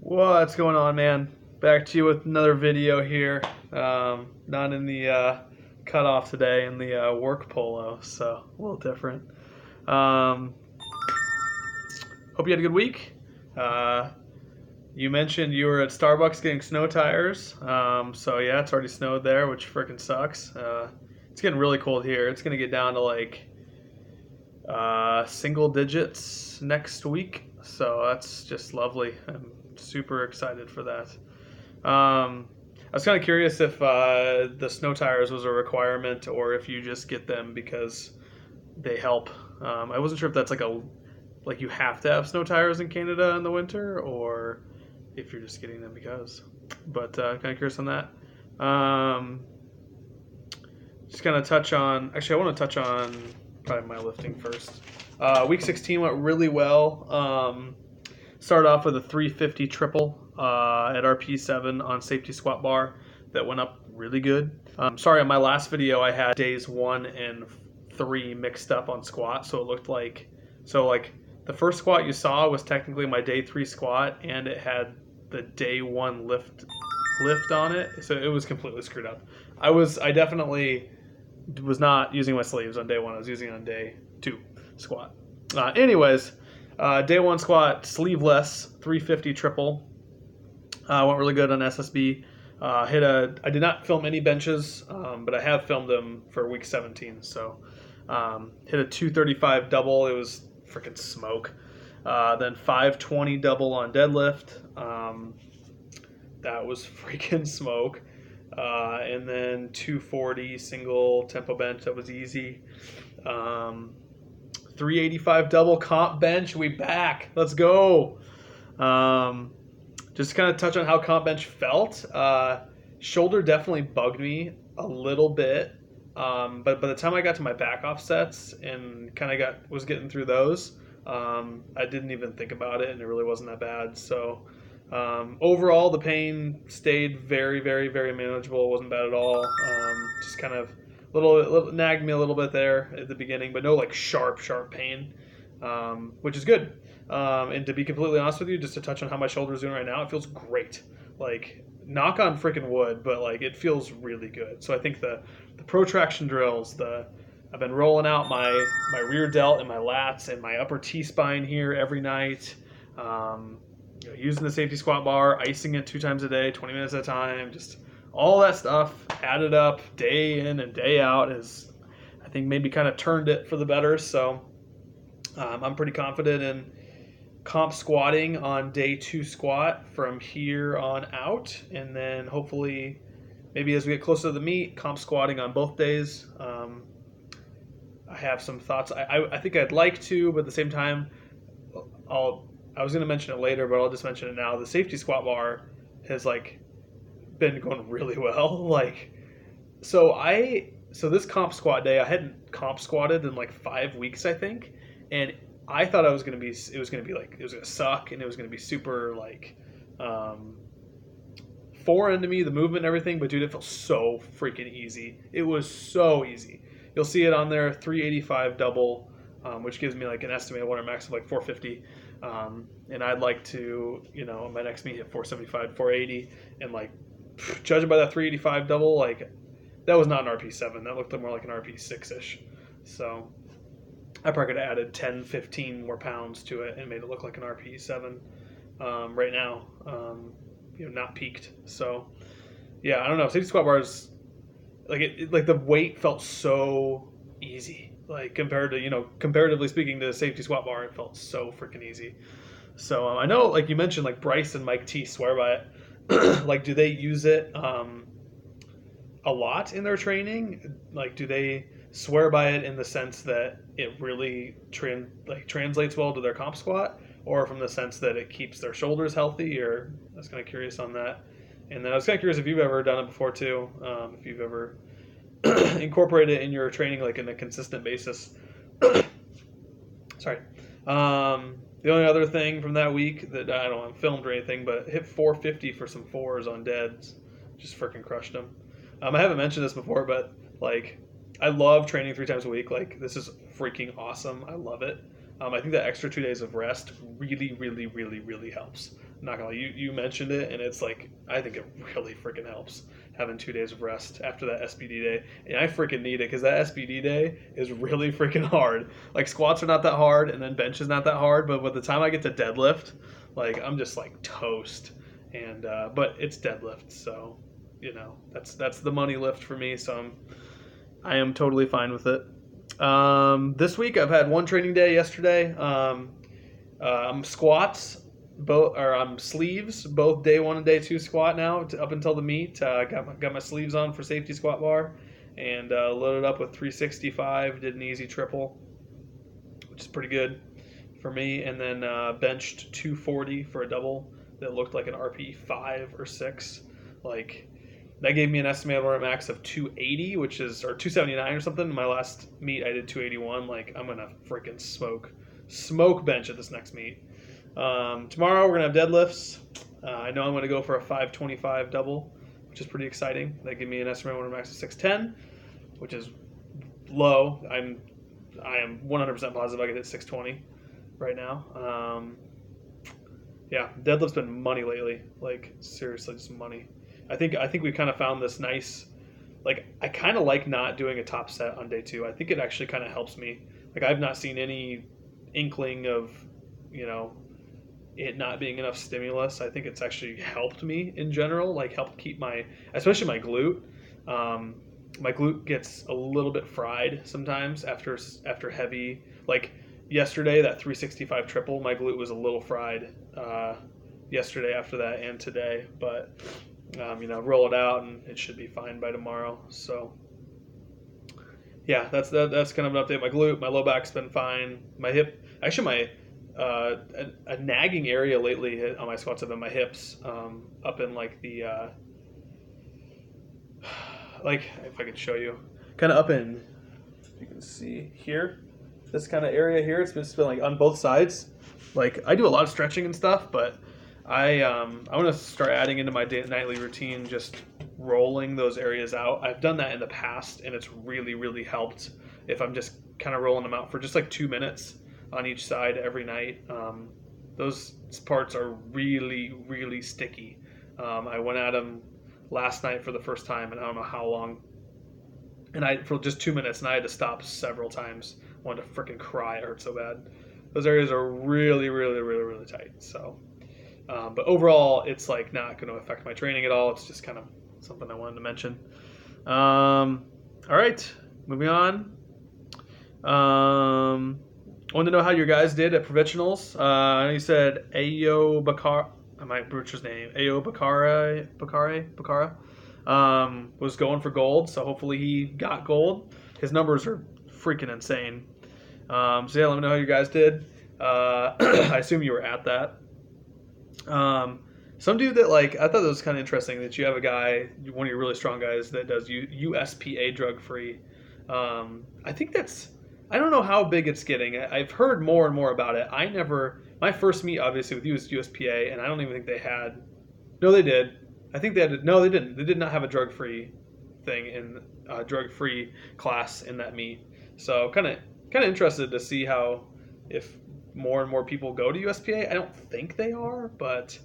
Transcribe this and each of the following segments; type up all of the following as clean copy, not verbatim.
What's going on, man? Back to you with another video here. Not in the cutoff today, in the work polo, so a little different. Um, Hope you had a good week. Uh, you mentioned you were at Starbucks getting snow tires. So yeah, it's already snowed there, which freaking sucks. It's getting really cold here. It's gonna get down to like single digits next week, so that's just lovely. I'm super excited for that. I was kind of curious if the snow tires was a requirement or if you just get them because they help. I wasn't sure if that's like you have to have snow tires in Canada in the winter or if you're just getting them because. But kind of curious on that. Um, just kind of touch on. Actually, I want to touch on probably my lifting first. Week 16 went really well. Started off with a 350 triple at RP7 on safety squat bar that went up really good. Sorry, on my last video I had days 1 and 3 mixed up on squat, so it looked like the first squat you saw was technically my day 3 squat, and it had the day 1 lift on it, so it was completely screwed up. I definitely was not using my sleeves on day 1. I was using it on day 2 squat. Anyways, day 1 squat sleeveless 350 triple. Went really good on SSB. I did not film any benches, but I have filmed them for week 17. So hit a 235 double. It was freaking smoke. Then 520 double on deadlift. That was freaking smoke. And then 240 single tempo bench. That was easy. 385 double comp bench. We back. Let's go. Just to kind of touch on how comp bench felt. Shoulder definitely bugged me a little bit. But by the time I got to my back offsets and kind of was getting through those, I didn't even think about it, and it really wasn't that bad. So overall, the pain stayed very, very, very manageable. It wasn't bad at all. Just kind of little nagged me a little bit there at the beginning, but no like sharp pain, which is good. And to be completely honest with you, just to touch on how my shoulder's doing right now, it feels great. Like, knock on freaking wood, but like it feels really good. So I think the protraction drills, I've been rolling out my rear delt and my lats and my upper T spine here every night. Using the safety squat bar, icing it 2 times a day, 20 minutes at a time, just all that stuff added up day in and day out is, I think, maybe kind of turned it for the better. So I'm pretty confident in comp squatting on day 2 squat from here on out, and then hopefully maybe as we get closer to the meet, comp squatting on both days. I have some thoughts. I think I'd like to, but at the same time, I was going to mention it later, but I'll just mention it now. The safety squat bar has like been going really well. Like, so this comp squat day, I hadn't comp squatted in like 5 weeks, I think, and I thought it was going to suck, and it was going to be super like foreign to me, the movement and everything. But dude, it felt so freaking easy. It was so easy. You'll see it on there, 385 double, which gives me like an estimated water max of like 450. And I'd like to, on my next meet hit 475, 480, and like judging by that 385 double, like that was not an RP7. That looked more like an RP6-ish. So I probably could have added 10, 15 more pounds to it and made it look like an RP7 right now, not peaked. So yeah, I don't know. Safety squat bars, like the weight felt so easy. Like comparatively speaking to the safety squat bar, it felt so freaking easy. So I know, like you mentioned, like Bryce and Mike T swear by it. Like, do they use it a lot in their training? Like, do they swear by it in the sense that it really translates well to their comp squat, or from the sense that it keeps their shoulders healthy? Or I was kind of curious on that. And then I was kind of curious if you've ever done it before too, if you've ever incorporated it in your training like in a consistent basis. Sorry. The only other thing from that week that I don't have filmed or anything, but hit 450 for some 4s on deads. Just freaking crushed them. I haven't mentioned this before, but like I love training 3 times a week. Like, this is freaking awesome. I love it. I think that extra 2 days of rest really, really, really, really helps. not gonna lie, you mentioned it, and it's like I think it really freaking helps having 2 days of rest after that SBD day, and I freaking need it because that SBD day is really freaking hard. Like squats are not that hard, and then bench is not that hard, but by the time I get to deadlift, like I'm just like toast. And but it's deadlift, so that's the money lift for me. So I am totally fine with it. This week I've had one training day yesterday. Squats, both or sleeves, both day 1 and day 2 squat now up until the meet. Got my sleeves on for safety squat bar, and loaded up with 365. Did an easy triple, which is pretty good for me, and then benched 240 for a double that looked like an RP 5 or 6. Like that gave me an estimated work max of 280, which is or 279 or something. My last meet I did 281. Like I'm gonna freaking smoke bench at this next meet. Tomorrow we're gonna have deadlifts. I know I'm gonna go for a 525 double, which is pretty exciting. That gave me an estimated work max of 610, which is low. I am 100% positive I could hit 620 right now. Yeah, deadlift's been money lately. Like seriously, just money. I think we kind of found this nice. Like I kind of like not doing a top set on day 2. I think it actually kind of helps me. Like I've not seen any inkling of, it not being enough stimulus. I think it's actually helped me in general. Like helped keep especially my glute. My glute gets a little bit fried sometimes after heavy. Like yesterday, that 365 triple, my glute was a little fried yesterday after that and today. But, roll it out and it should be fine by tomorrow. So, yeah, that's kind of an update. My glute, my low back's been fine. My hip, actually a nagging area lately on my squats have been my hips, up in like the, like if I could show you, kind of up in, if you can see here, this kind of area here. It's been like on both sides. Like I do a lot of stretching and stuff, but I want to start adding into my nightly routine just rolling those areas out. I've done that in the past, and it's really, really helped if I'm just kind of rolling them out for just like 2 minutes on each side every night. Those parts are really, really sticky. I went at them last night for the first time, and I don't know how long. And for just 2 minutes, and I had to stop several times. I wanted to freaking cry. It hurt so bad. Those areas are really, really, really, really tight. So, but overall, it's like not going to affect my training at all. It's just kind of something I wanted to mention. All right, moving on. I wanted to know how your guys did at provisionals. I know you said Ayo Bakar. I might butcher his name. Ayo Bakara was going for gold, so hopefully he got gold. His numbers are freaking insane. So yeah, let me know how you guys did. I assume you were at that. Some dude that I thought that was kind of interesting that you have a guy, one of your really strong guys that does USPA drug free. I think I don't know how big it's getting. I've heard more and more about it. My first meet obviously with you was USPA, and I don't even think they had. No, they did. I think they had. No, they didn't. They did not have a drug free thing in drug free class in that meet. So kind of interested to see if more and more people go to USPA. I don't think they are, but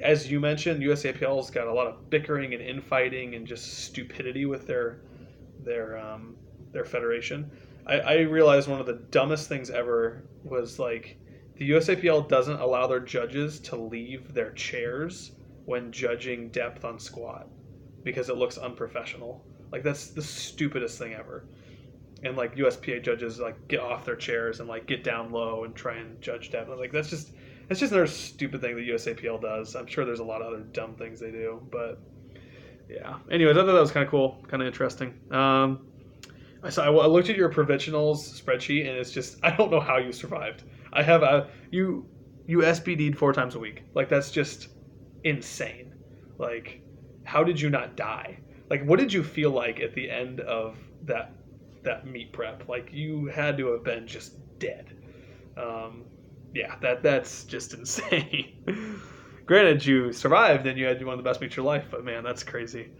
as you mentioned, USAPL's got a lot of bickering and infighting and just stupidity with their federation. I realized one of the dumbest things ever was the USAPL doesn't allow their judges to leave their chairs when judging depth on squat because it looks unprofessional. That's the stupidest thing ever. And USPA judges get off their chairs and get down low and try and judge depth. That's just another stupid thing that USAPL does. I'm sure there's a lot of other dumb things they do, but yeah. Anyways, I thought that was kind of cool, kind of interesting. I looked at your provisionals spreadsheet, and it's just I don't know how you survived. You SBD'd 4 times a week. That's just insane. How did you not die? What did you feel like at the end of that meet prep? You had to have been just dead. Yeah, that's just insane. Granted, you survived and you had one of the best meets of your life, but man, that's crazy.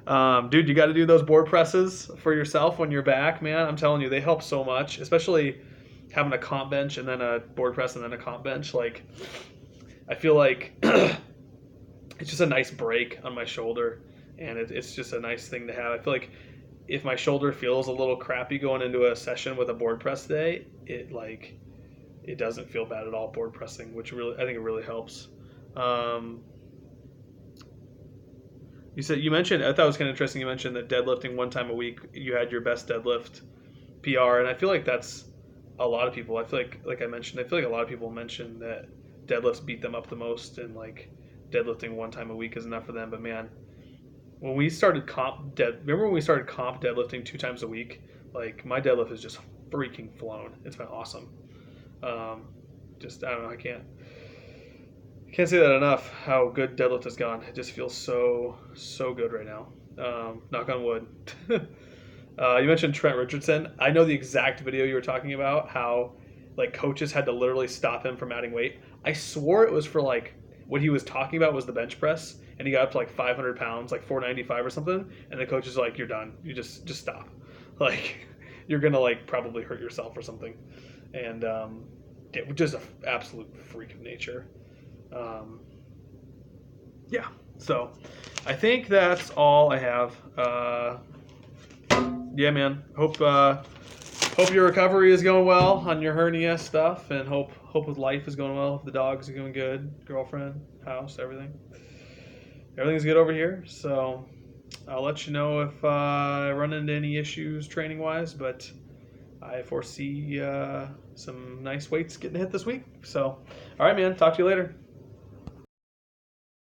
Dude, you got to do those board presses for yourself when you're back, man. I'm telling you, they help so much, especially having a comp bench and then a board press and then a comp bench. I feel like it's just a nice break on my shoulder, and it's just a nice thing to have. I feel like if my shoulder feels a little crappy going into a session with a board press day, it doesn't feel bad at all board pressing, which really I think it really helps. Um, you mentioned, I thought it was kind of interesting. You mentioned that deadlifting one time a week, you had your best deadlift PR, and I feel like that's a lot of people. I feel like I mentioned, I feel like a lot of people mention that deadlifts beat them up the most, and like deadlifting one time a week is enough for them. But man, when we started remember when we started comp deadlifting 2 times a week? Like my deadlift is just freaking flown. It's been awesome. Um, just I don't know. I can't say that enough. How good deadlift has gone. It just feels so good right now. Knock on wood. You mentioned Trent Richardson. I know the exact video you were talking about. How like coaches had to literally stop him from adding weight. I swore it was for like what he was talking about was the bench press, and he got up to like 500 pounds, like 495 or something. And the coach is like, "You're done. You just stop. Like you're gonna like probably hurt yourself or something." And yeah, just an absolute freak of nature. Um, yeah. So I think that's all I have. Yeah, man. Hope your recovery is going well on your hernia stuff, and hope with life is going well. The dogs are going good. Girlfriend, house, everything's good over here. So I'll let you know if I run into any issues training wise, but I foresee some nice weights getting hit this week. So, all right, man. Talk to you later.